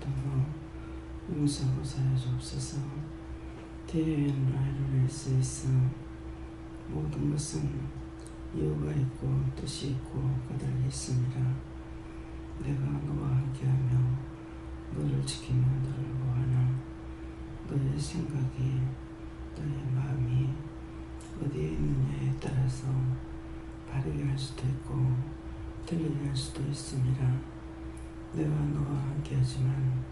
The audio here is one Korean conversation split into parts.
받들어 용서하고 사여 주옵소서. 대인 라이를 수 있어 모든 것은 이유가 있고 뜻이 있고 까닭이 있습니다. 내가 너와 함께하며 너를 지키며 너를 보아하나 너의 생각이 너의 마음이 어디에 있느냐에 따라서 바르게 할 수도 있고 틀리게 할 수도 있습니다. 내가 너와 함께하지만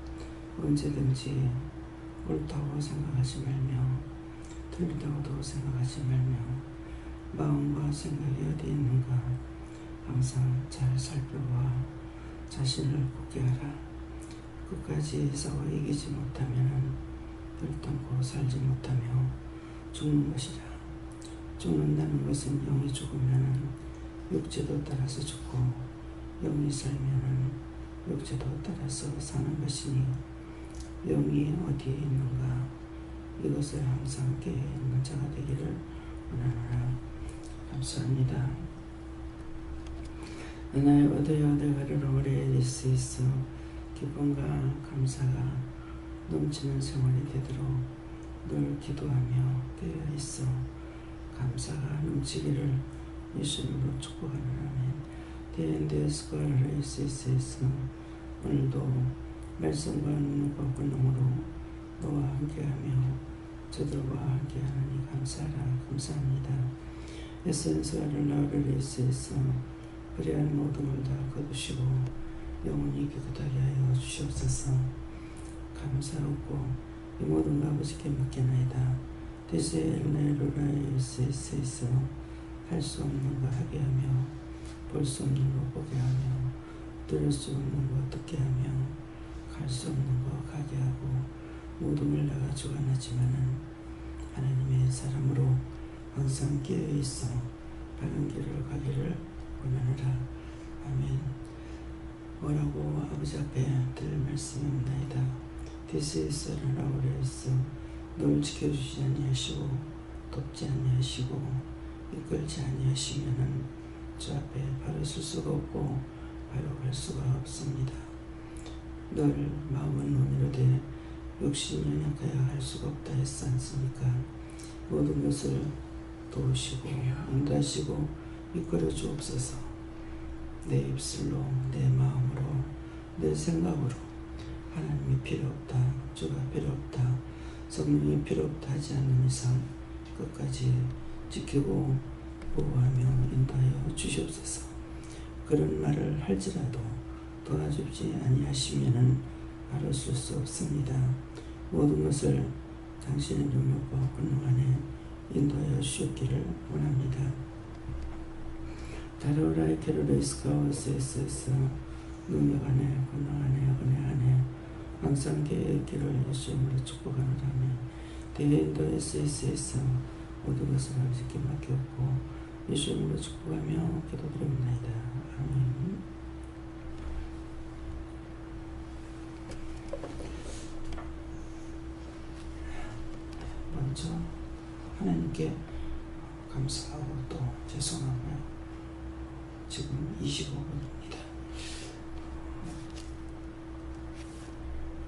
언제든지 옳다고 생각하지 말며 틀리다고도 생각하지 말며 마음과 생각이 어디 있는가 항상 잘 살펴봐 자신을 굳게 하라. 끝까지 싸워 이기지 못하면 결단코 살지 못하며 죽는 것이라. 죽는다는 것은 영이 죽으면 육체도 따라서 죽고 영이 살면 육체도 따라서 사는 것이니 영이 어디에 있는가 이것을 항상 깨어 있는 자가 되기를 원하노라. 감사합니다. 나의 얻어야 대가를 오래 이룰 수 있어 기쁨과 감사가 넘치는 생활이 되도록 늘 기도하며 깨어 있어 감사가 넘치기를 예수님으로 축복하노라면 대인데스과를 있으있어 오늘도 말씀과 능력과 권능으로 너와 함께하며 저들과 함께하느니 감사하라. 감사합니다. 에센스와를 나를 있으있어 그리한 모든 걸 다 거두시고 영원히 깨끗하게 하여 주시옵소서. 감사하고 이 모든 것 아버지께 맡겨나이다. 데세엘네루라에 있으있어 할 수 없는 거 하게 하며 볼 수 없는 거 보게 하며 들을 수 없는 거 듣게 하며 갈 수 없는 거 가게 하고 모든 걸 내가 주관하지만은 하나님의 사람으로 항상 깨어있어 바른 길을 가기를 원하노라. 아멘. 뭐라고 아버지 앞에 들 말씀이 없나이다. 디스이스를 아우레에서 널 지켜주지 아니하시고 돕지 아니하시고 이끌지 아니하시면은 주 앞에 바로 설 수가 없고 바로 갈 수가 없습니다. 널 마음은 눈이로되 육신이 연약하여 할 수가 없다 했지 않습니까? 모든 것을 도우시고 인도하시고 이끌어 주옵소서. 내 입술로 내 마음으로 내 생각으로 하나님이 필요 없다 주가 필요 없다 성령이 필요 없다 하지 않는 이상 끝까지 지키고 보호하며 인도하여 주시옵소서. 그런 말을 할지라도 도와주지 아니하시면은 바로 쓸 수 없습니다. 모든 것을 당신의 능력과 권능 안에 인도하여 주셨기를 원합니다. 다로라이 케로레이스카오스에서 능력 안에 권능 안에 은혜 안에 항상 계획기를 예수님으로 축복하노라면 대인도 SS에서 모든 것을 아버지께 맡겼고 예수님으로 축복하며 기도드립니다. 아멘. 먼저 하나님께 감사하고 또 죄송하고요. 지금 25분입니다.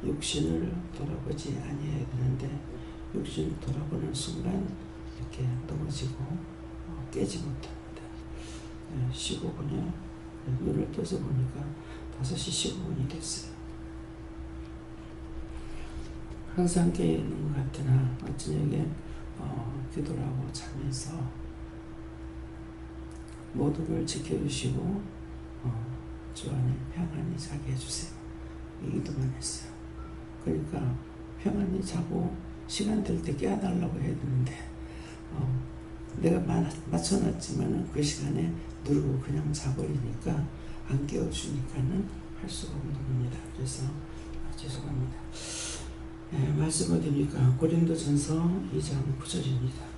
육신을 돌아보지 아니해야 되는데 육신을 돌아보는 순간 이렇게 넘어지고 깨지 못합니다. 15분이요. 눈을 떠서 보니까 5시 15분이 됐어요. 항상 깨어있는 것 같으나 저녁에 기도를 하고 자면서 모든 걸 지켜주시고 주 안에 평안히 자게 해주세요. 이 기도만 했어요. 그러니까 평안히 자고 시간 될 때 깨워달라고 해야 되는데 내가 맞춰놨지만 그 시간에 누르고 그냥 자버리니까 안 깨워주니까는 할 수가 없는 겁니다. 그래서 죄송합니다. 말씀 어디입니까? 고린도전서 2장 9절입니다.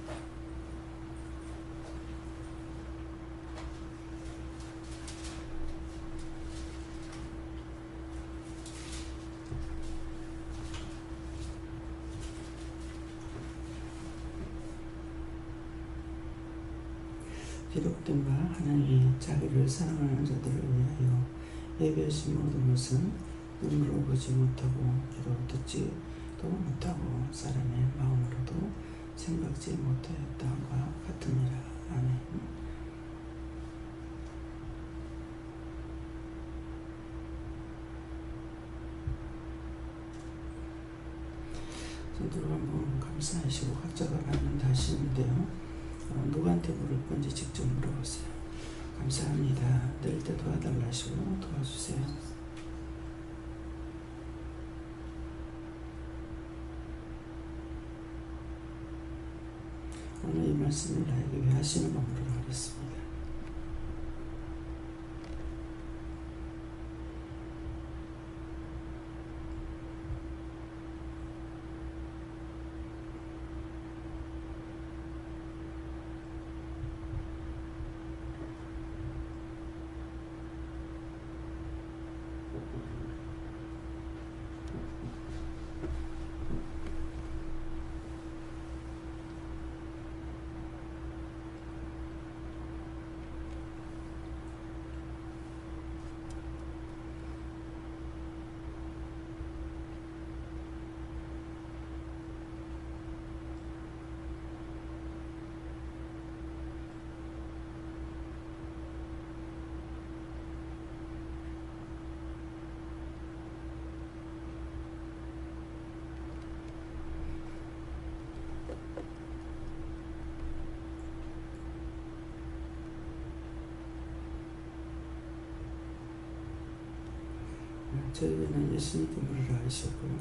기록된 바 하나님이 자기를 사랑하는 자들을 위하여 예비하신 모든 것은 눈으로 보지 못하고 귀로 듣지도 못하고 사람의 마음으로도 생각지 못하였다함과 같으니라. 아멘. 손으로 한번 감사하시고 각자가 받는다 하시는데요. 누구한테 물을 건지 직접 물어보세요. 감사합니다. 낼 때 도와달라 하시고 도와주세요. 오늘 이 말씀을 나에게 왜 하시는 가 물으러 하겠습니다. 저에게는 예수님께 물으라 하셨고요.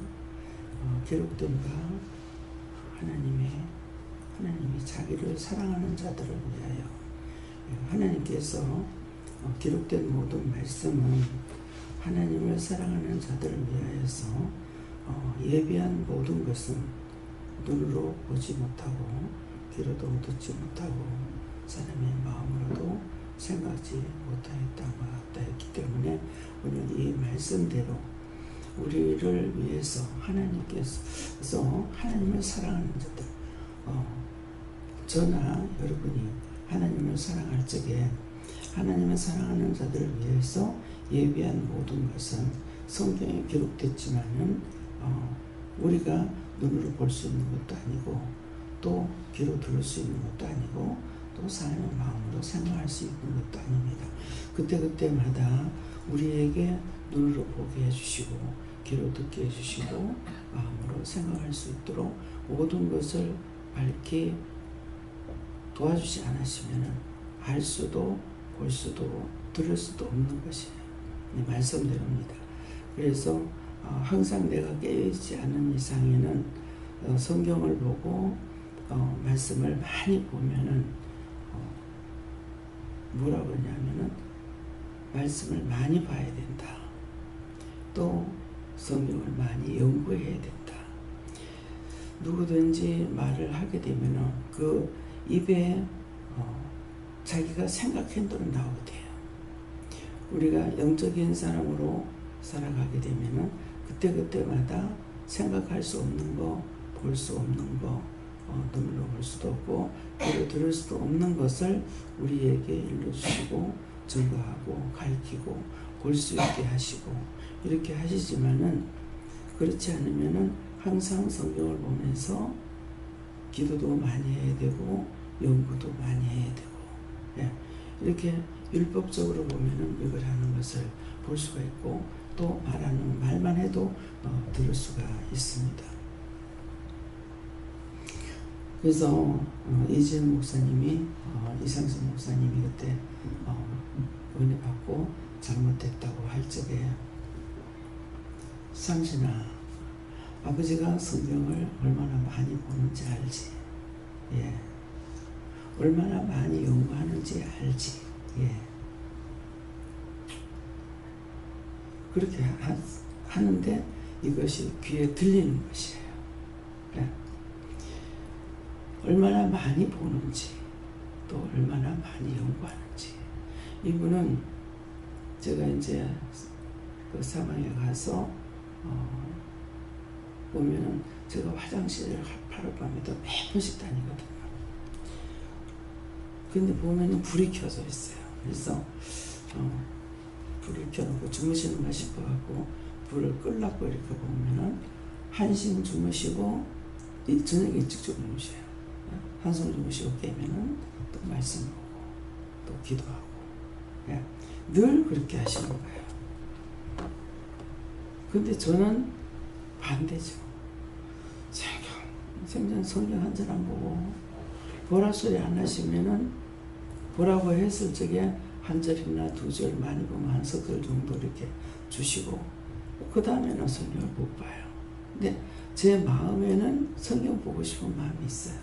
기록된 바 하나님이 자기를 사랑하는 자들을 위하여 하나님께서 기록된 모든 말씀은 하나님을 사랑하는 자들을 위하여서 예비한 모든 것은 눈으로 보지 못하고 귀로도 듣지 못하고 사람의 마음으로도 생각지 못하였다고 같다 했기 때문에 오늘 이 말씀대로 우리를 위해서 하나님께서 하나님을 사랑하는 자들 저나 여러분이 하나님을 사랑할 적에 하나님을 사랑하는 자들을 위해서 예비한 모든 것은 성경에 기록됐지만은 우리가 눈으로 볼 수 있는 것도 아니고 또 귀로 들을 수 있는 것도 아니고 또 사람의 마음으로 생각할 수 있는 것도 아닙니다. 그때마다 우리에게 눈으로 보게 해주시고 귀로 듣게 해주시고 마음으로 생각할 수 있도록 모든 것을 밝히 도와주지 않으시면 알 수도 볼 수도 들을 수도 없는 것이 말씀대로입니다. 그래서 항상 내가 깨어있지 않은 이상에는 성경을 보고 말씀을 많이 보면은 뭐라고 하냐면은 말씀을 많이 봐야 된다. 또 성경을 많이 연구해야 된다. 누구든지 말을 하게 되면은 그 입에 자기가 생각한 대로 나오게 돼요. 우리가 영적인 사람으로 살아가게 되면은 그때마다 생각할 수 없는 거, 볼 수 없는 거, 눈으로 볼 수도 없고 귀로 들을 수도 없는 것을 우리에게 일러주시고 증거하고 가르치고 볼 수 있게 하시고 이렇게 하시지만은 그렇지 않으면은 항상 성경을 보면서 기도도 많이 해야 되고 연구도 많이 해야 되고 이렇게 율법적으로 보면은 이걸 하는 것을 볼 수가 있고 또 말하는 말만 해도 들을 수가 있습니다. 그래서 이지은 목사님이 이상선 목사님이 그때 은혜 받고 잘못됐다고 할 적에 상신아 아버지가 성경을 얼마나 많이 보는지 알지? 예. 얼마나 많이 연구하는지 알지? 예. 그렇게 하는데 이것이 귀에 들리는 것이에요. 예. 얼마나 많이 보는지 또 얼마나 많이 연구하는지 이분은 제가 이제 그 사방에 가서 보면은 제가 화장실을 하룻밤에도 몇 번씩 다니거든요. 근데 보면은 불이 켜져 있어요. 그래서 불을 켜놓고 주무시는가 싶어갖고 불을 끌라고 이렇게 보면은 한숨 주무시고 저녁에 일찍 주무셔요. 한숨 주무시고 깨면은 또 말씀 보고 또 기도하고 늘 그렇게 하시는 거예요. 근데 저는 반대죠. 생전 성경 한 절 안 보고 보라 소리 안 하시면은 보라고 했을 적에 한 절이나 두 절, 많이 보면 한 석 절 정도 이렇게 주시고 그 다음에는 성경을 못 봐요. 근데 제 마음에는 성경 보고 싶은 마음이 있어요.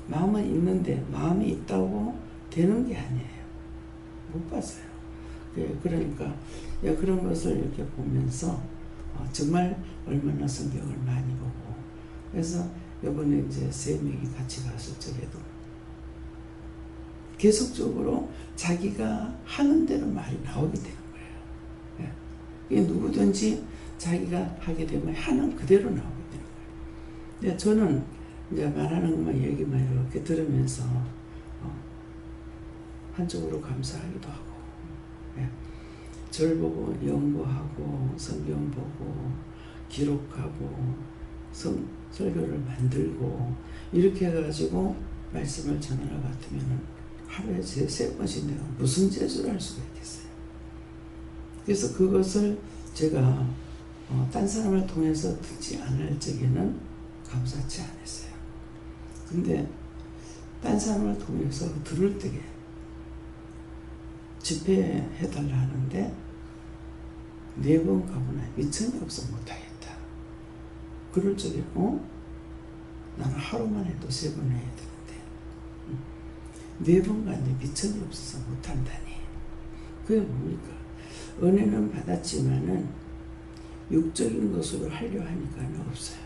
마음은 있는데 마음이 있다고 되는 게 아니에요. 못 봤어요. 그러니까 그런 것을 이렇게 보면서 정말 얼마나 성경을 많이 보고 그래서 이번에 이제 3명이 같이 갔을 적에도 계속적으로 자기가 하는 대로 말이 나오게 되는 거예요. 이게 누구든지 자기가 하게 되면 하는 그대로 나오게 되는 거예요. 근데 저는 이제 말하는 것만 얘기만 이렇게 들으면서 한쪽으로 감사하기도 하고 절 보고 연구하고 성경 보고 기록하고 설교를 만들고 이렇게 해가지고 말씀을 전하러 같으면 하루에 3번씩 내가 무슨 재주를 할 수가 있겠어요. 그래서 그것을 제가 딴 사람을 통해서 듣지 않을 적에는 감사치 않았어요. 근데 딴 사람을 통해서 들을 때에 집회해달라 하는데 4번 가보나 미천이 없어 못하겠다. 그럴 적에 나는 하루만 해도 3번 해야 되는데 4번 갔는데 미천이 없어서 못한다니. 그게 뭡니까? 은혜는 받았지만은 육적인 것으로 하려 하니까는 없어요.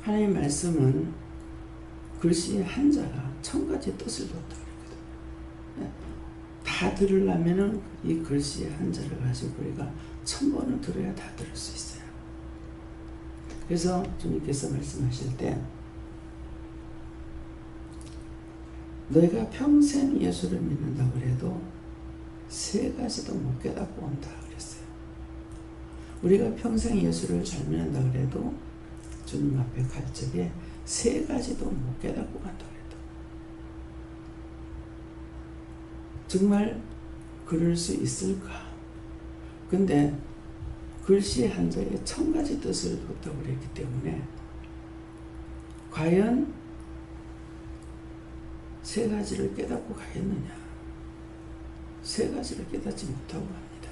하나님의 말씀은 글씨 한자가 1000가지 뜻을 줬다 그러거든요. 다 들으려면은 이 글씨의 한자를 가지고 우리가 1000번을 들어야 다 들을 수 있어요. 그래서 주님께서 말씀하실 때 너희가 평생 예수를 믿는다 그래도 3가지도 못 깨닫고 온다 그랬어요. 우리가 평생 예수를 잘 믿는다 그래도 주님 앞에 갈 적에 3가지도 못 깨닫고 간다 그래도 정말 그럴 수 있을까? 근데 글씨 한자에 1000가지 뜻을 뒀다고 그랬기 때문에 과연 3가지를 깨닫고 가겠느냐? 3가지를 깨닫지 못하고 갑니다.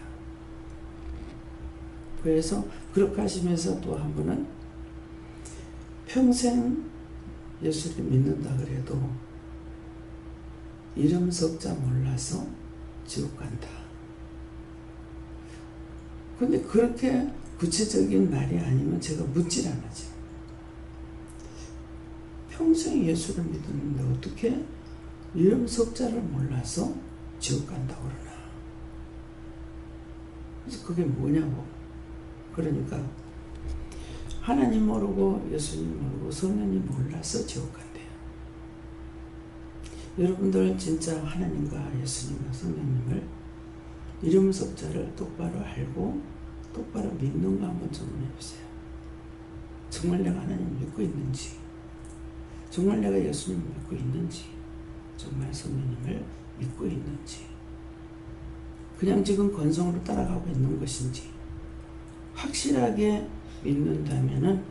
그래서 그렇게 하시면서 또 한 분은 평생 예수를 믿는다 그래도 이름 석자 몰라서 지옥 간다. 근데 그렇게 구체적인 말이 아니면 제가 묻질 않아죠. 평생 예수를 믿었는데 어떻게 이름 석자를 몰라서 지옥 간다고 그러나. 그래서 그게 뭐냐고. 그러니까 하나님 모르고 예수님 모르고 성령님 몰라서 지옥 간대요. 여러분들 진짜 하나님과 예수님과 성령님을 이름 석자를 똑바로 알고 똑바로 믿는가 한번 질문해 보세요. 정말 내가 하나님을 믿고 있는지, 정말 내가 예수님을 믿고 있는지, 정말 성령님을 믿고 있는지, 그냥 지금 건성으로 따라가고 있는 것인지 확실하게 믿는다면은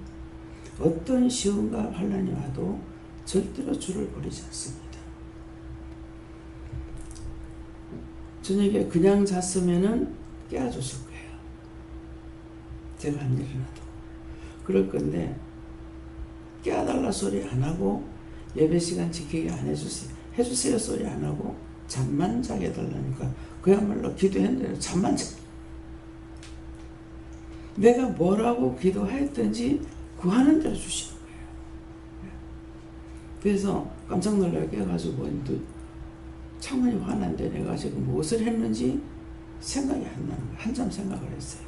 어떤 시험과 환난이 와도 절대로 주를 버리지 않습니다. 저녁에 그냥 잤으면은 깨워줬을 거예요. 제가 안 일어나도. 그럴 건데 깨워달라 소리 안 하고 예배 시간 지키게 안 해주세요 소리 안 하고 잠만 자게 해달라니까 그야말로 기도했는데 잠만 자. 내가 뭐라고 기도했든지 구하는 대로 주시는 거예요. 그래서 깜짝 놀라게 해가지고 창문이 화난데 내가 지금 무엇을 했는지 생각이 안 나는 거예요. 한참 생각을 했어요.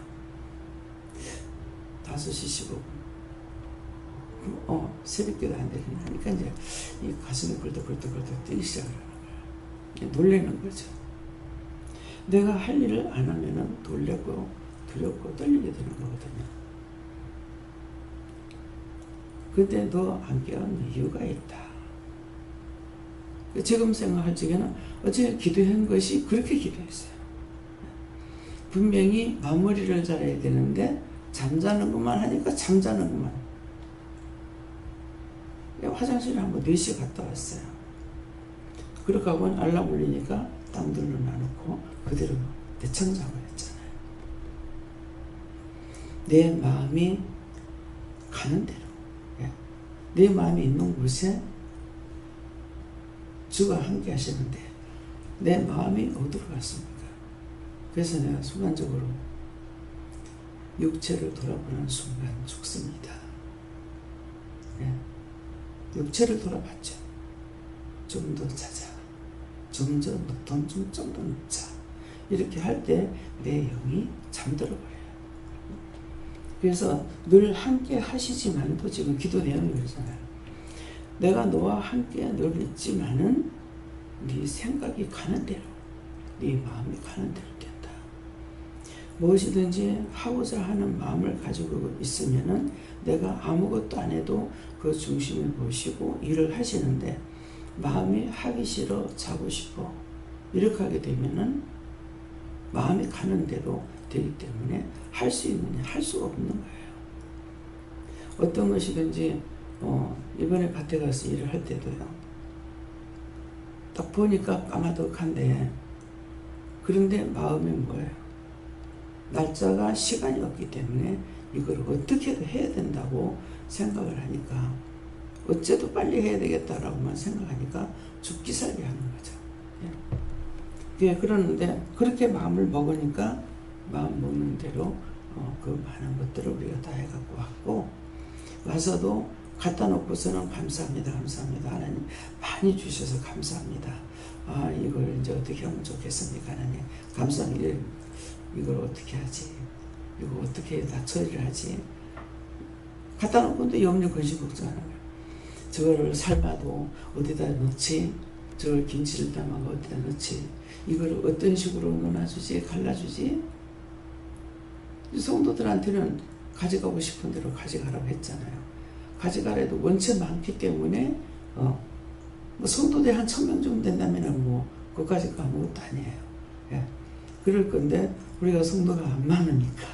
5시 15분. 새벽기도 안 되긴 하니까 이제 이 가슴이 굴떡굴떡 뛰기 시작을 하는 거예요. 놀라는 거죠. 내가 할 일을 안 하면은 놀래고 두렵고 떨리게 되는 거거든요. 근데 너 안 깨어있는 이유가 있다. 지금 생각할 적에는 어제 기도한 것이 그렇게 기도했어요. 분명히 마무리를 잘해야 되는데 잠자는 것만 하니까 잠자는 것만. 화장실에 한번 4시 갔다 왔어요. 그렇게 하고 알람 울리니까 딱 눌러놔놓고 그대로 대창 자고 했잖아요. 내 마음이 가는 대로, 내 마음이 있는 곳에 주가 함께 하시는데 내 마음이 어디로 갔습니까? 그래서 내가 순간적으로 육체를 돌아보는 순간 죽습니다. 육체를 돌아봤죠. 좀 더 자자. 좀 더 눕자. 이렇게 할 때 내 영이 잠들어 버려요. 그래서 늘 함께 하시지만도 지금 기도 내용이 그러잖아요. 내가 너와 함께 늘 있지만은 네 생각이 가는 대로, 네 마음이 가는 대로 된다. 무엇이든지 하고자 하는 마음을 가지고 있으면은 내가 아무것도 안 해도 그 중심을 보시고 일을 하시는데 마음이 하기 싫어, 자고 싶어 이렇게 하게 되면은 마음이 가는 대로 되기 때문에 할 수 있느냐, 할 수가 없는 거예요. 어떤 것이든지 이번에 밭에 가서 일을 할 때도요. 딱 보니까 까마득한데 그런데 마음이 뭐예요? 날짜가 시간이 없기 때문에 이걸 어떻게든 해야 된다고 생각을 하니까 어째도 빨리 해야 되겠다라고만 생각하니까 죽기 살기 하는 거죠. 예, 그러는데 그렇게 마음을 먹으니까 마음 먹는 대로 그 많은 것들을 우리가 다 해갖고 왔고 와서도 갖다 놓고서는 감사합니다. 하나님 많이 주셔서 감사합니다. 이걸 이제 어떻게 하면 좋겠습니까? 하나님 감사합니다. 이걸 어떻게 하지? 이거 어떻게 다 처리를 하지? 갖다 놓고도 염려 근심 걱정하는 거예요. 저거를 삶아도 어디다 넣지? 저걸 김치를 담아가 어디다 넣지? 이걸 어떤 식으로 넣어주지? 갈라주지? 성도들한테는 가져가고 싶은 대로 가져가라고 했잖아요. 가져가래도 원체 많기 때문에 뭐 성도들 한 1000명 정도 된다면 뭐 그것까지 아무것도 아니에요. 예. 그럴 건데 우리가 성도가 안 많으니까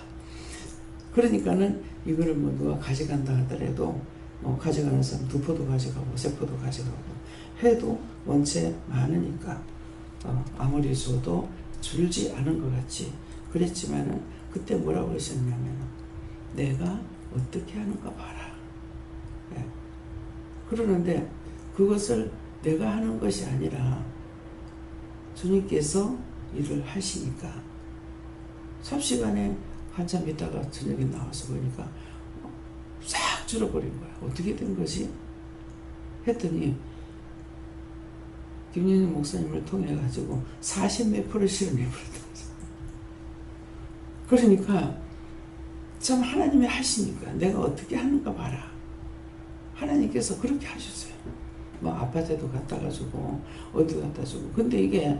그러니까는 이거를 뭐 누가 가져간다 하더라도 가져가는 사람 2포도 가져가고 3포도 가져가고 해도 원체 많으니까 아무리 줘도 줄지 않은 것 같지. 그랬지만은 그때 뭐라고 하셨냐면 내가 어떻게 하는가 봐라. 예. 그러는데 그것을 내가 하는 것이 아니라 주님께서 일을 하시니까 삽시간에 한참 있다가 저녁에 나와서 보니까 싹 줄어버린 거야. 어떻게 된 거지? 했더니 김영희 목사님을 통해 가지고 40몇 프로 실현해버렸던 거죠. 그러니까 참 하나님이 하시니까 내가 어떻게 하는가 봐라. 하나님께서 그렇게 하셨어요. 뭐 아파트에도 갖다가 주고 어디 갖다 주고. 근데 이게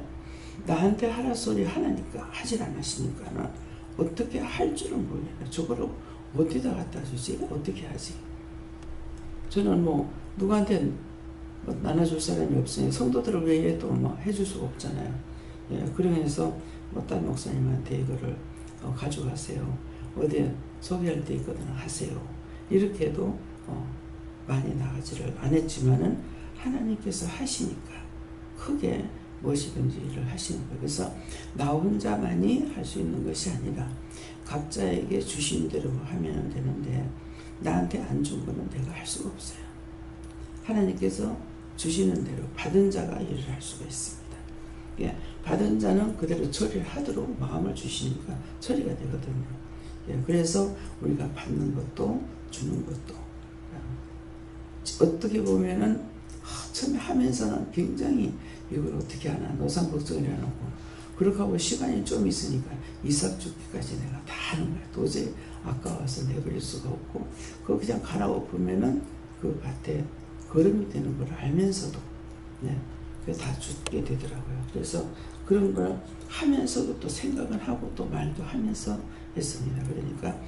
나한테 하라 소리 하나니까 하질 않으시니까는 어떻게 할 줄은 모르겠네. 저거를 어디다 갖다 주지? 어떻게 하지? 저는 뭐 누구한테 뭐 나눠줄 사람이 없으니 성도들을 외에 또 뭐 해줄 수가 없잖아요. 예, 그러면서 뭐 딴 목사님한테 이거를 가져가세요. 어디에 소개할 때 있거든 하세요. 이렇게 해도 많이 나가지를 안 했지만은 하나님께서 하시니까 크게 무엇이든지 일을 하시는 거예요. 그래서 나 혼자만이 할 수 있는 것이 아니라 각자에게 주신 대로 하면 되는데 나한테 안 준 거는 내가 할 수가 없어요. 하나님께서 주시는 대로 받은 자가 일을 할 수가 있습니다. 예, 받은 자는 그대로 처리를 하도록 마음을 주시니까 처리가 되거든요. 예, 그래서 우리가 받는 것도 주는 것도 어떻게 보면은 처음에 하면서는 굉장히 이걸 어떻게 하나 노상 걱정을 해놓고 그렇게 하고 시간이 좀 있으니까 이삭 죽기까지 내가 다 하는 거야. 도저히 아까워서 내버릴 수가 없고 그거 그냥 가라고 보면은 그 밭에 거름이 되는 걸 알면서도 다 죽게 되더라고요. 그래서 그런 걸 하면서도 또 생각을 하고 또 말도 하면서 했습니다. 그러니까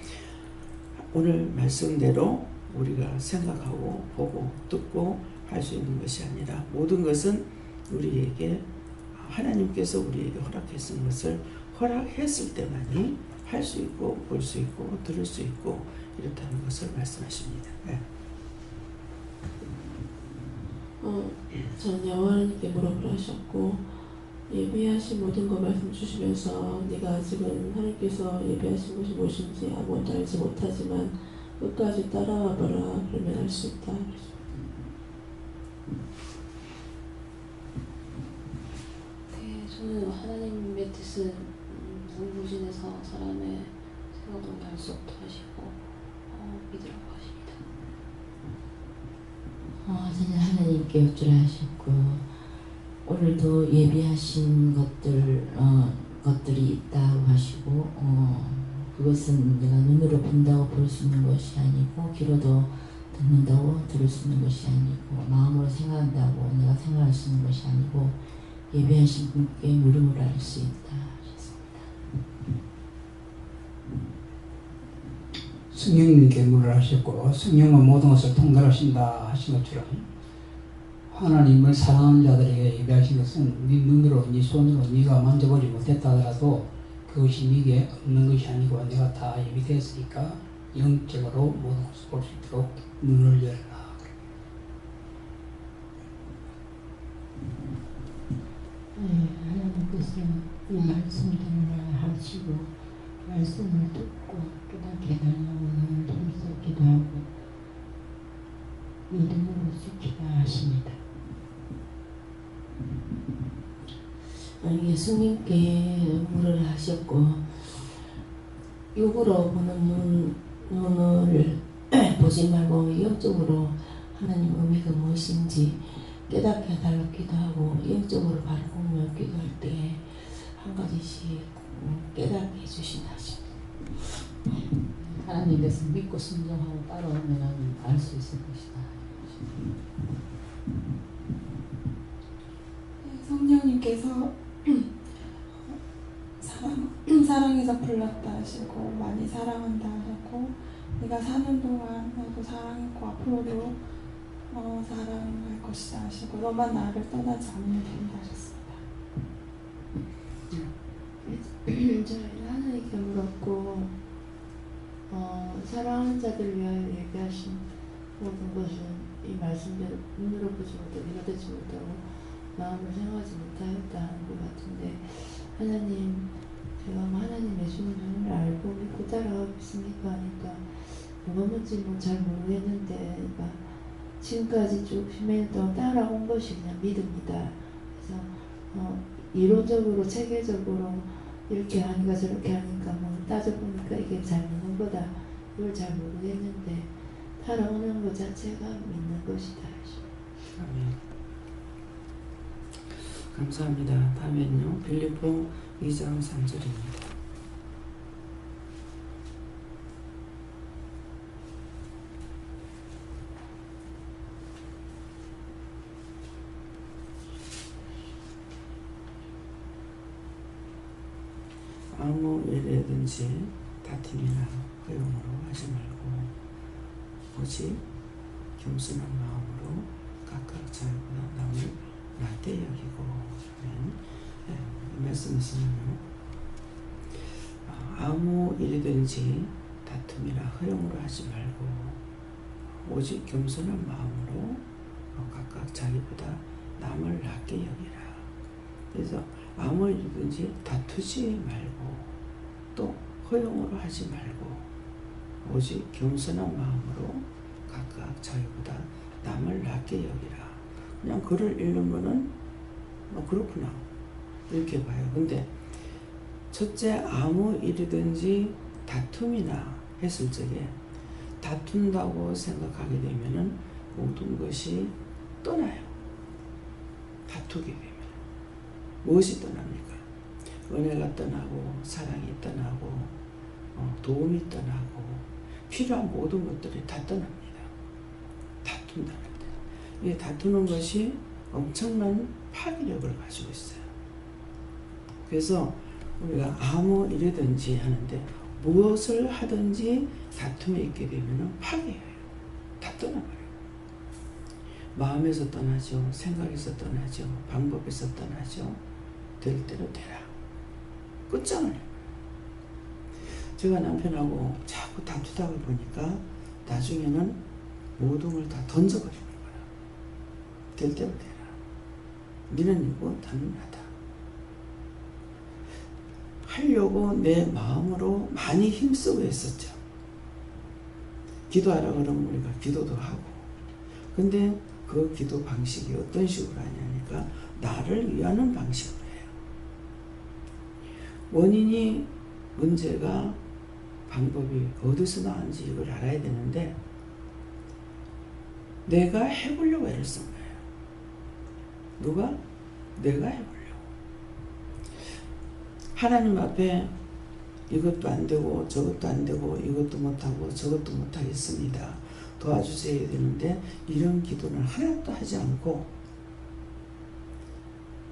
오늘 말씀대로 우리가 생각하고 보고 듣고 할 수 있는 것이 아니라 모든 것은 우리에게 하나님께서 우리에게 허락하신 것을 허락했을 때만이 할 수 있고 볼 수 있고 들을 수 있고 이렇다는 것을 말씀하십니다. 네. 저는 여호와님께 물어보라 하셨고 예비하신 모든 거 말씀 주시면서 네가 아직은 하나님께서 예비하신 것이 무엇인지 아무것도 알지 못하지만 끝까지 따라와 보라 그러면 알 수 있다. 네, 저는 하나님의 뜻은 무궁무진해서 사람의 생각으로 알 수 없다 하시고 믿으라고 하십니다. 저는 하나님께 여쭈라 하셨고 오늘도 예비하신 것들이 있다고 하시고 그것은 내가 눈으로 본다고 볼 수 있는 것이 아니고 귀로도 듣는다고 들을 수 있는 것이 아니고 마음으로 생각한다고 내가 생각할 수 있는 것이 아니고 예비하신 분께 물음으로 알 수 있다 하셨습니다. 성령님께 물을 하셨고 성령은 모든 것을 통달하신다 하신 것처럼 하나님을 사랑하는 자들에게 예배하신 것은 네 눈으로 네 손으로 네가 만져보지 못했다 하더라도 그것이 네게 없는 것이 아니고 내가 다 예비되었으니까 영적으로 모든 것을 볼 수 있도록 눈을 열라. 하나님께서 이 말씀들을 하시고 말씀을 듣고 깨닫게 해달라고 눈을 힘써 기도하고 믿음으로 지키라 하십니다. 예수님께 물을 하셨고 육으로 보는 눈을 보지 말고 영적으로 하나님 의미가 무엇인지 깨닫게 해달라고 기도하고 영적으로 바로 보며 기도할 때 한 가지씩 깨닫게 해주신다 하십니다. 하나님께서 믿고 순종하고 따라오면 알 수 있을 것이다. 성령님께서 사랑해서 불렀다 하시고 많이 사랑한다 하셨고 네가 사는 동안 나도 사랑했고 앞으로도 사랑할 것이다 하시고 너만 나를 떠나지 않으면 된다 하셨습니다. 저희는 하나님께 물었고 사랑하는 자들을 위하여 얘기하신 모든 것은 이 말씀대로 눈으로 보지 못하고 이가 되지 못하고 마음을 생각하지 못하였다 하는 것 같은데 하나님 제가 하나님의 주는 눈을 알고 믿고 따라가고 있습니까 하니까 뭐가 뭔지 잘 모르겠는데 그러니까 지금까지 쭉 10년 동안 따라온 것이 그냥 믿음이다. 그래서 이론적으로 체계적으로 이렇게 하니까 저렇게 하니까 뭐 따져보니까 이게 잘 믿는 거다. 이걸 잘 모르겠는데 따라오는 것 자체가 믿는 것이다. 아멘. 감사합니다. 다음엔요 빌립보 2장 3절입니다. 아무 일에든지 다툼이나 허용으로 하지 말고 오직 겸손한 마음으로 각각 자기보다 남을 낮게 여기고 하면 이 말씀에서는요 아무 일이든지 다툼이나 허용으로 하지 말고 오직 겸손한 마음으로 각각 자기보다 남을 낮게 여기라. 그래서 아무 일이든지 다투지 말고 또 허용으로 하지 말고 오직 겸손한 마음으로 각각 자기보다 남을 낮게 여기라. 그냥 글을 읽으면은 그렇구나 이렇게 봐요. 근데 첫째 아무 일이든지 다툼이나 했을 적에 다툰다고 생각하게 되면은 모든 것이 떠나요. 다투게 되면 무엇이 떠납니까? 은혜가 떠나고 사랑이 떠나고 도움이 떠나고 필요한 모든 것들이 다 떠납니다. 다툰다는 데. 이 다투는 것이 엄청난 파괴력을 가지고 있어요. 그래서 우리가 아무 일이든지 하는데 무엇을 하든지 다툼이 있게 되면 파괴해요. 다 떠나버려요. 마음에서 떠나죠. 생각에서 떠나죠. 방법에서 떠나죠. 될 대로 되라. 끝장을 내요. 제가 남편하고 자꾸 다투다가 보니까 나중에는 모든 걸 다 던져버리는 거야. 될 대로 되라. 니는 이거 나는 나다. 하려고 내 마음으로 많이 힘쓰고 했었죠. 기도하라 그러면 우리가 기도도 하고. 근데 그 기도 방식이 어떤 식으로 하냐니까 나를 위하는 방식으로 해요. 원인이 문제가 방법이 어디서 나왔는지 이걸 알아야 되는데 내가 해보려고 애를 쓴 거예요. 누가? 내가 해보려고. 하나님 앞에 이것도 안 되고 저것도 안 되고 이것도 못하고 저것도 못하겠습니다. 도와주셔야 되는데 이런 기도는 하나도 하지 않고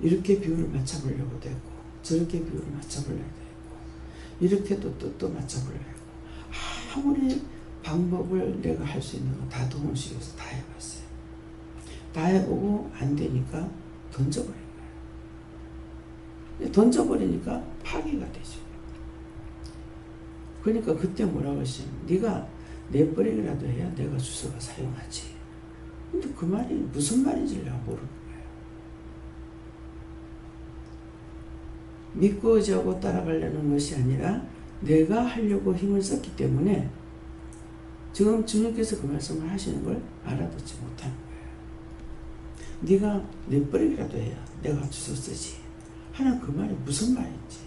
이렇게 비율을 맞춰보려고 되고 저렇게 비율을 맞춰보려고 되고 이렇게 또 맞춰보려고 하고 아무리 방법을 내가 할 수 있는 거 다 도움을 주셔서 다 해봤어요. 다 해보고 안 되니까 던져버린 거예요. 던져버리니까 파괴가 되죠. 그러니까 그때 뭐라고 했어요? 네가 내버리기라도 해야 내가 주워가 사용하지. 근데 그 말이 무슨 말인지 내가 모르는 거예요. 믿고 의지하고 따라가려는 것이 아니라 내가 하려고 힘을 썼기 때문에 지금 주님께서 그 말씀을 하시는 걸 알아듣지 못하는 거예요. 네가 내버리기라도 해야 내가 주워 쓰지 하는 그 말이 무슨 말인지.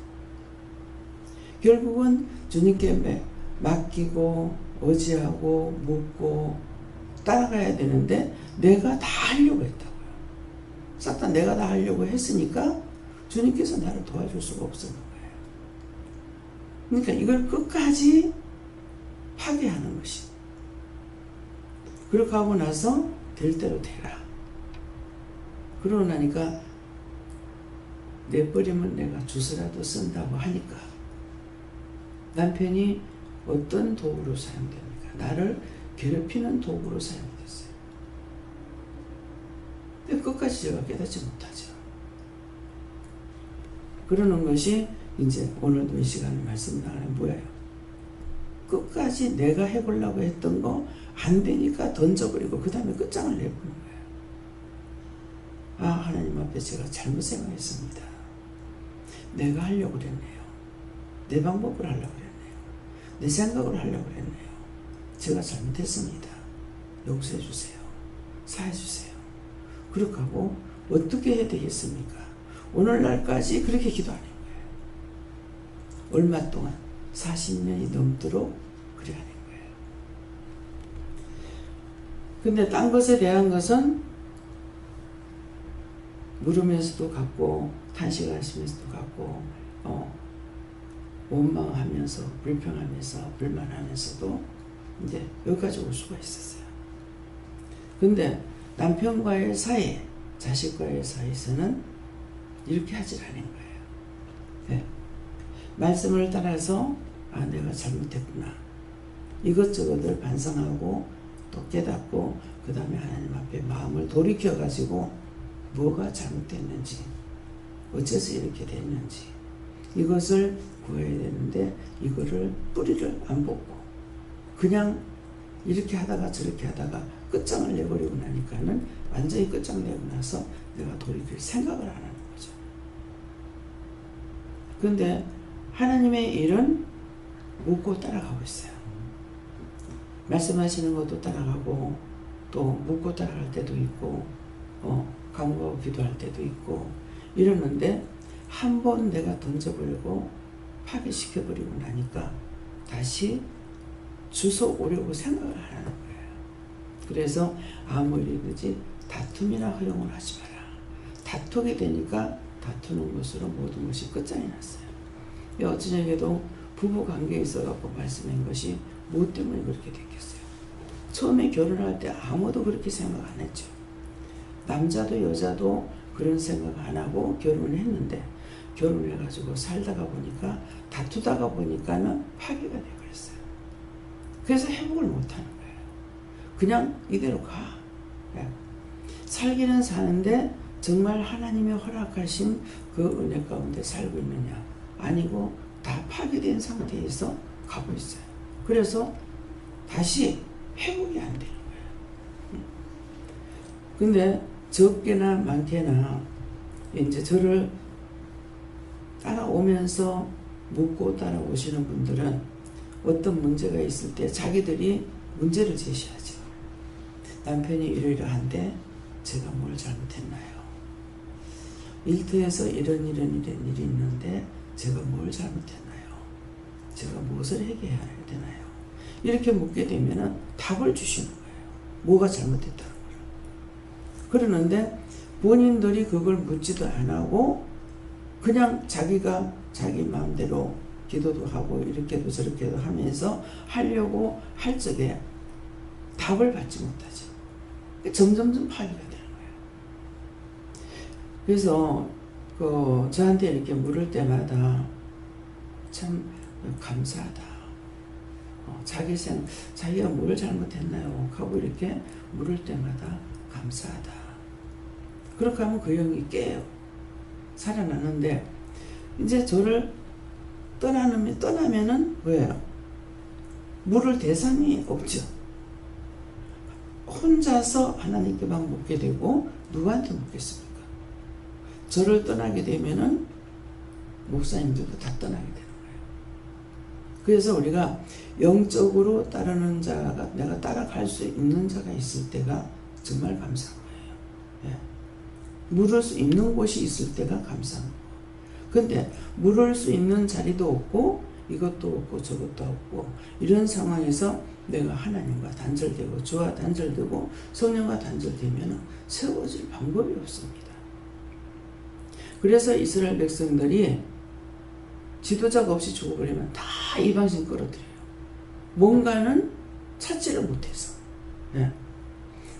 결국은 주님께 맡기고 의지하고 묻고 따라가야 되는데 내가 다 하려고 했다고요. 싹 다 내가 다 하려고 했으니까 주님께서 나를 도와줄 수가 없었는 거예요. 그러니까 이걸 끝까지 파괴하는 것이. 그렇게 하고 나서 될 대로 되라. 그러고 나니까 내버리면 내가 주스라도 쓴다고 하니까 남편이 어떤 도구로 사용됩니까? 나를 괴롭히는 도구로 사용됐어요. 근데 끝까지 제가 깨닫지 못하죠. 그러는 것이 이제 오늘도 이 시간에 말씀 나가는 뭐예요? 끝까지 내가 해보려고 했던 거 안 되니까 던져버리고 그 다음에 끝장을 내보는 거예요. 아, 하나님 앞에 제가 잘못 생각했습니다. 내가 하려고 그랬네요. 내 방법을 하려고 그랬네요. 내 생각을 하려고 그랬네요. 제가 잘못했습니다. 용서해 주세요. 사해 주세요. 그렇게 하고 어떻게 해야 되겠습니까? 오늘날까지 그렇게 기도하는 거예요. 얼마 동안? 40년이 넘도록 그래 하는 거예요. 근데 딴 것에 대한 것은 물으면서도 갖고 탄식하시면서도 갖고 원망하면서 불평하면서 불만하면서도 이제 여기까지 올 수가 있었어요. 근데 남편과의 사이, 자식과의 사이에서는 이렇게 하질 않은 거예요. 네. 말씀을 따라서 아, 내가 잘못했구나. 이것저것을 반성하고 또 깨닫고 그 다음에 하나님 앞에 마음을 돌이켜 가지고 뭐가 잘못됐는지 어째서 이렇게 됐는지 이것을 구해야 되는데 이거를 뿌리를 안 뽑고 그냥 이렇게 하다가 저렇게 하다가 끝장을 내버리고 나니까는 완전히 끝장내고 나서 내가 돌이킬 생각을 안 하는 거죠. 그런데 하나님의 일은 묻고 따라가고 있어요. 말씀하시는 것도 따라가고 또 묻고 따라갈 때도 있고 간구하고 기도할 때도 있고 이러는데 한 번 내가 던져버리고 파괴시켜버리고 나니까 다시 주워 오려고 생각을 안 하는 거예요. 그래서 아무 일이든지 다툼이나 허용을 하지 마라. 다투게 되니까 다투는 것으로 모든 것이 끝장이 났어요. 어쩌냐해도 부부 관계에 있어서 말씀한 것이 무엇 때문에 그렇게 됐겠어요. 처음에 결혼할 때 아무도 그렇게 생각 안 했죠. 남자도 여자도 그런 생각 안 하고 결혼을 했는데 결혼해가지고 살다가 보니까 다투다가 보니까는 파괴가 되어버렸어요. 그래서 회복을 못하는 거예요. 그냥 이대로 가. 살기는 사는데 정말 하나님의 허락하신 그 은혜 가운데 살고 있느냐? 아니고 다 파괴된 상태에서 가고 있어요. 그래서 다시 회복이 안 되는 거예요. 근데 적게나 많게나 이제 저를 따라오면서 묻고 따라오시는 분들은 어떤 문제가 있을 때 자기들이 문제를 제시하죠. 남편이 이러이러한데 제가 뭘 잘못했나요? 일터에서 이런 일이 있는데 제가 뭘 잘못했나요? 제가 무엇을 해결해야 되나요? 이렇게 묻게 되면 답을 주시는 거예요. 뭐가 잘못됐다는 거예요. 그러는데 본인들이 그걸 묻지도 안 하고 그냥 자기가 자기 마음대로 기도도 하고 이렇게도 저렇게도 하면서 하려고 할 적에 답을 받지 못하죠. 점점점 파괴가 되는 거예요. 그래서 저한테 이렇게 물을 때마다 참 감사하다. 자기가 뭘 잘못했나요? 하고 이렇게 물을 때마다 감사하다. 그렇게 하면 그 영이 깨요. 살아나는데 이제 저를 떠나면은 뭐예요? 물을 대상이 없죠. 혼자서 하나님께만 묻게 되고 누구한테 묻겠습니까? 저를 떠나게 되면은 목사님들도 다 떠나게 되는 거예요. 그래서 우리가 영적으로 따르는 자가 내가 따라갈 수 있는 자가 있을 때가 정말 감사한 거예요. 예. 물을 수 있는 곳이 있을 때가 감사한 거예요. 근데 물을 수 있는 자리도 없고 이것도 없고 저것도 없고 이런 상황에서 내가 하나님과 단절되고 주와 단절되고 성령과 단절되면 세워질 방법이 없습니다. 그래서 이스라엘 백성들이 지도자가 없이 죽어버리면 다 이방신 끌어들여요. 뭔가는 찾지를 못해서. 예.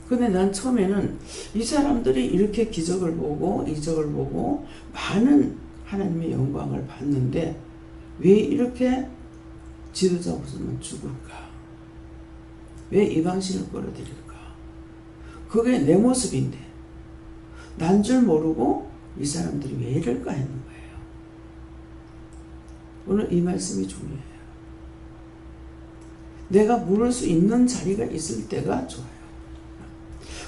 근데 난 처음에는 이 사람들이 이렇게 기적을 보고 이적을 보고 많은 하나님의 영광을 받는데 왜 이렇게 지도자 없으면 죽을까? 왜 이방신을 끌어들일까? 그게 내 모습인데 난 줄 모르고 이 사람들이 왜 이럴까 했는 거예요. 오늘 이 말씀이 중요해요. 내가 물을 수 있는 자리가 있을 때가 좋아요.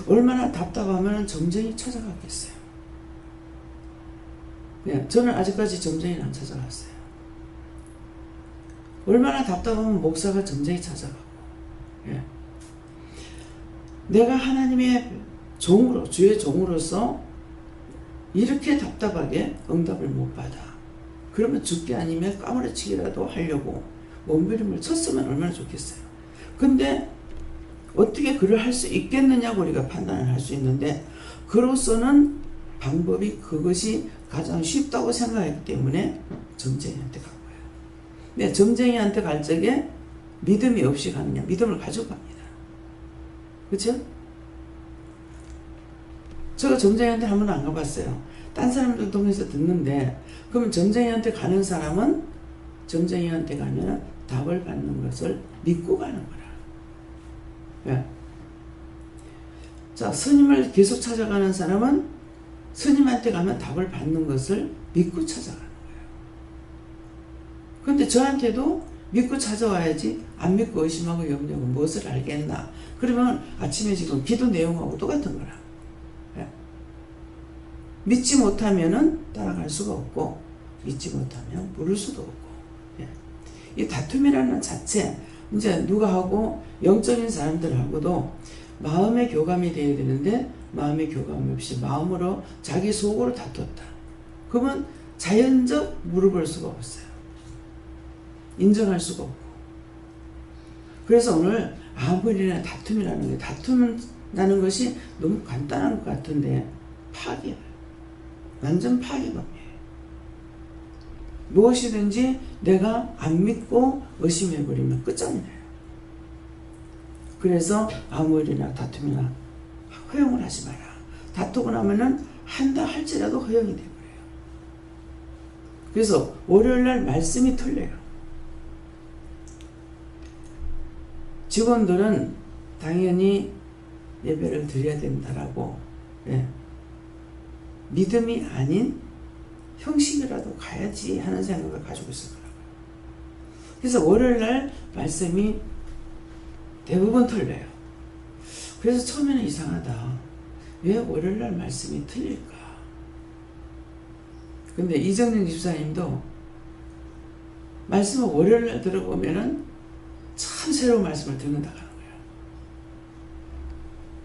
얼마나 답답하면 점쟁이 찾아가겠어요. 네, 저는 아직까지 점쟁이는 안 찾아갔어요. 얼마나 답답하면 목사가 점쟁이 찾아가고. 예. 내가 하나님의 종으로, 주의 종으로서 이렇게 답답하게 응답을 못 받아. 그러면 죽기 아니면 까무러치기라도 하려고 몸부림을 쳤으면 얼마나 좋겠어요. 근데 어떻게 그를 할 수 있겠느냐고 우리가 판단을 할 수 있는데 그로서는 방법이 그것이 가장 쉽다고 생각했기 때문에 점쟁이한테 간 거예요. 근데 점쟁이한테 갈 적에 믿음이 없이 가느냐? 믿음을 가지고 갑니다. 그렇죠? 제가 점쟁이한테 한 번도 안 가봤어요. 딴 사람들 통해서 듣는데 그러면 점쟁이한테 가는 사람은 점쟁이한테 가면 답을 받는 것을 믿고 가는 거라. 예. 자, 스님을 계속 찾아가는 사람은 스님한테 가면 답을 받는 것을 믿고 찾아가는 거예요. 그런데 저한테도 믿고 찾아와야지 안 믿고 의심하고 염려하고 무엇을 알겠나. 그러면 아침에 지금 기도 내용하고 똑같은 거라. 예. 믿지 못하면은 따라갈 수가 없고 믿지 못하면 물을 수도 없고. 예. 이 다툼이라는 자체 이제 누가하고 영적인 사람들하고도 마음의 교감이 되어야 되는데 마음의 교감 없이 마음으로 자기 속으로 다퉜다. 그러면 자연적 무릎을 수가 없어요. 인정할 수가 없고. 그래서 오늘 아무리나 다툼이라는 게 다투는다는 것이 너무 간단한 것 같은데 파괴예요. 완전 파괴범이에요. 무엇이든지 내가 안 믿고 의심해버리면 끝장나요. 그래서 아무 일이나 다툼이나 허용을 하지 마라. 다투고 나면은 한다 할지라도 허용이 돼버려요. 그래서 월요일날 말씀이 틀려요. 직원들은 당연히 예배를 드려야 된다라고 믿음이 아닌 형식이라도 가야지 하는 생각을 가지고 있을 거라고요. 그래서 월요일날 말씀이 대부분 틀려요. 그래서 처음에는 이상하다. 왜 월요일날 말씀이 틀릴까? 근데 이정윤 집사님도 말씀을 월요일날 들어보면은 참 새로운 말씀을 듣는다 하는 거예요.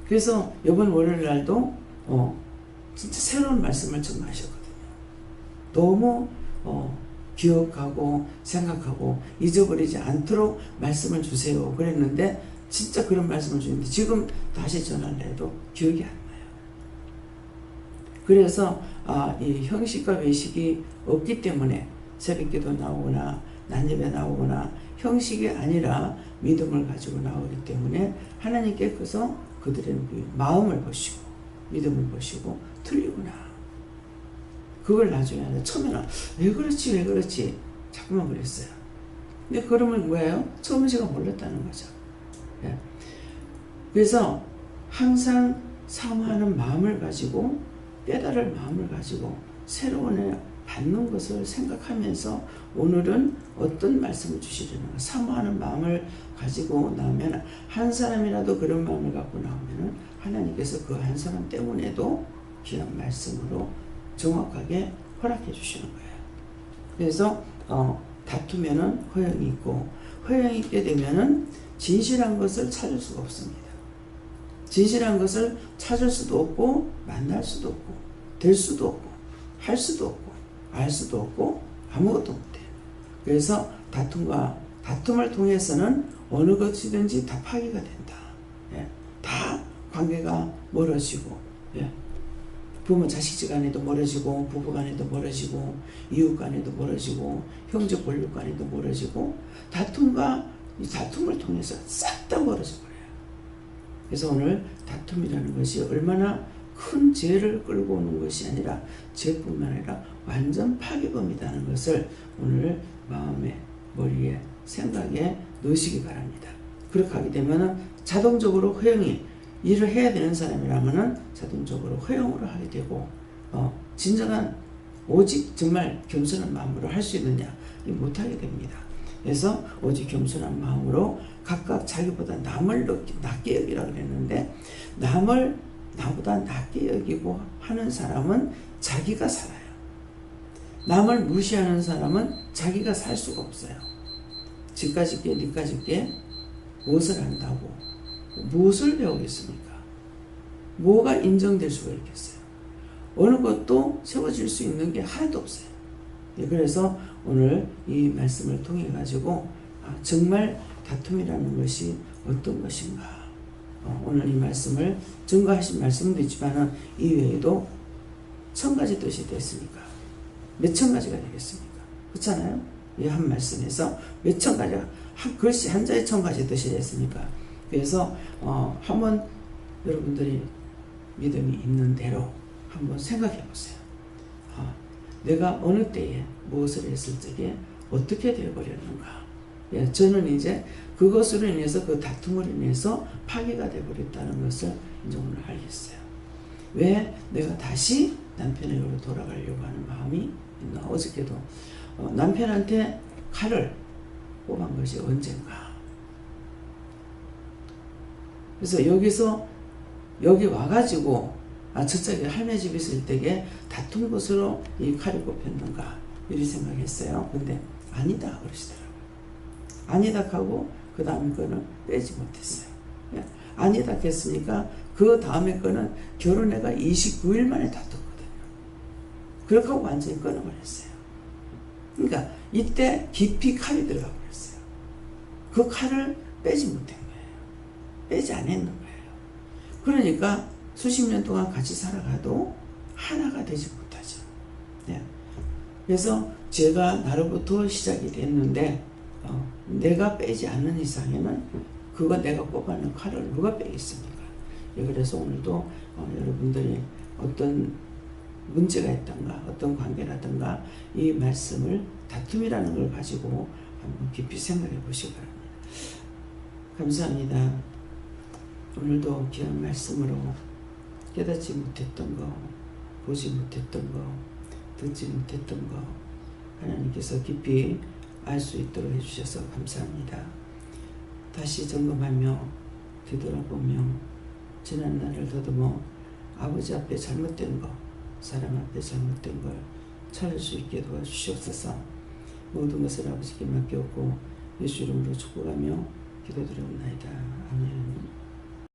그래서 이번 월요일날도 진짜 새로운 말씀을 전하셨거든요. 너무 기억하고 생각하고 잊어버리지 않도록 말씀을 주세요 그랬는데 진짜 그런 말씀을 주는데 지금 다시 전화를 해도 기억이 안 나요. 그래서 이 형식과 외식이 없기 때문에 새벽기도 나오거나 낮예배 나오거나 형식이 아니라 믿음을 가지고 나오기 때문에 하나님께서 그들의 마음을 보시고 믿음을 보시고 틀리구나. 그걸 나중에 알아요. 처음에는 왜 그렇지 자꾸만 그랬어요. 근데 그러면 뭐예요? 처음에 제가 몰랐다는 거죠. 그래서 항상 사모하는 마음을 가지고 깨달을 마음을 가지고 새로운 애 받는 것을 생각하면서 오늘은 어떤 말씀을 주시려는가 사모하는 마음을 가지고 나오면 한 사람이라도 그런 마음을 갖고 나오면 하나님께서 그 한 사람 때문에도 귀한 말씀으로 정확하게 허락해 주시는 거예요. 그래서 다투면은 허영이 있고 허영이 있게 되면은 진실한 것을 찾을 수가 없습니다. 진실한 것을 찾을 수도 없고 만날 수도 없고 될 수도 없고 할 수도 없고 알 수도 없고 아무것도 못해요. 그래서 다툼을 통해서는 어느 것이든지 다 파괴가 된다. 다 관계가 멀어지고 부모 자식 간에도 멀어지고 부부 간에도 멀어지고 이웃 간에도 멀어지고 형제 본류 간에도 멀어지고 다툼을 통해서 싹 다 멀어져 버려요. 그래서 오늘 다툼이라는 것이 얼마나 큰 죄를 끌고 오는 것이 아니라 죄뿐만 아니라 완전 파괴범이라는 것을 오늘 마음에 머리에 생각에 넣으시기 바랍니다. 그렇게 하게 되면 자동적으로 허영이 일을 해야 되는 사람이라면 자동적으로 허용으로 하게 되고 진정한 오직 정말 겸손한 마음으로 할 수 있느냐 못하게 됩니다. 그래서 오직 겸손한 마음으로 각각 자기보다 남을 낮게 여기라고 했는데 남을 나보다 낮게 여기고 하는 사람은 자기가 살아요. 남을 무시하는 사람은 자기가 살 수가 없어요. 집까지 게 니까지 게 무엇을 한다고 무엇을 배우겠습니까? 뭐가 인정될 수가 있겠어요? 어느 것도 세워질 수 있는 게 하나도 없어요. 그래서 오늘 이 말씀을 통해 가지고 정말 다툼이라는 것이 어떤 것인가 오늘 이 말씀을 증거하신 말씀도 있지만 이 외에도 1000가지 뜻이 됐으니까 몇 천 가지가 되겠습니까? 그렇잖아요? 이 한 말씀에서 몇 천 가지가 한 글씨 한자에 1000가지 뜻이 됐으니까 그래서 한번 여러분들이 믿음이 있는 대로 한번 생각해 보세요. 내가 어느 때에 무엇을 했을 적에 어떻게 되어버렸는가. 저는 이제 그것으로 인해서 그 다툼으로 인해서 파괴가 되어버렸다는 것을 이제 오늘 알겠어요. 왜 내가 다시 남편에게로 돌아가려고 하는 마음이 있나. 어저께도 남편한테 칼을 뽑은 것이 언젠가. 그래서 여기 와가지고 저쪽에 할매 집에 있을 때에 다툰 것으로 이 칼이 꼽혔는가 이렇게 생각했어요. 근데 아니다 그러시더라고요. 아니다 하고 그 다음 거는 빼지 못했어요. 아니다 했으니까 그 다음에 거는 결혼해가 29일 만에 다퉜거든요. 그렇게 하고 완전히 끊어버렸어요. 그러니까 이때 깊이 칼이 들어가 버렸어요. 그 칼을 빼지 못한 거예요. 빼지 않았는 거예요. 그러니까 수십 년 동안 같이 살아가도 하나가 되지 못하죠. 그래서 제가 나로부터 시작이 됐는데 내가 빼지 않는 이상에는 그거 내가 뽑아낸 칼을 누가 빼겠습니까? 그래서 오늘도 여러분들이 어떤 문제가 있던가 어떤 관계라든가 이 말씀을 다툼이라는 걸 가지고 한번 깊이 생각해 보시기 바랍니다. 감사합니다. 오늘도 귀한 말씀으로 깨닫지 못했던 거, 보지 못했던 거, 듣지 못했던 거 하나님께서 깊이 알 수 있도록 해주셔서 감사합니다. 다시 점검하며 되돌아보며 지난 날을 더듬어 아버지 앞에 잘못된 거, 사람 앞에 잘못된 걸 찾을 수 있게 도와주시옵소서. 모든 것을 아버지께 맡겼고 예수 이름으로 축복하며 기도드리옵나이다. 아멘.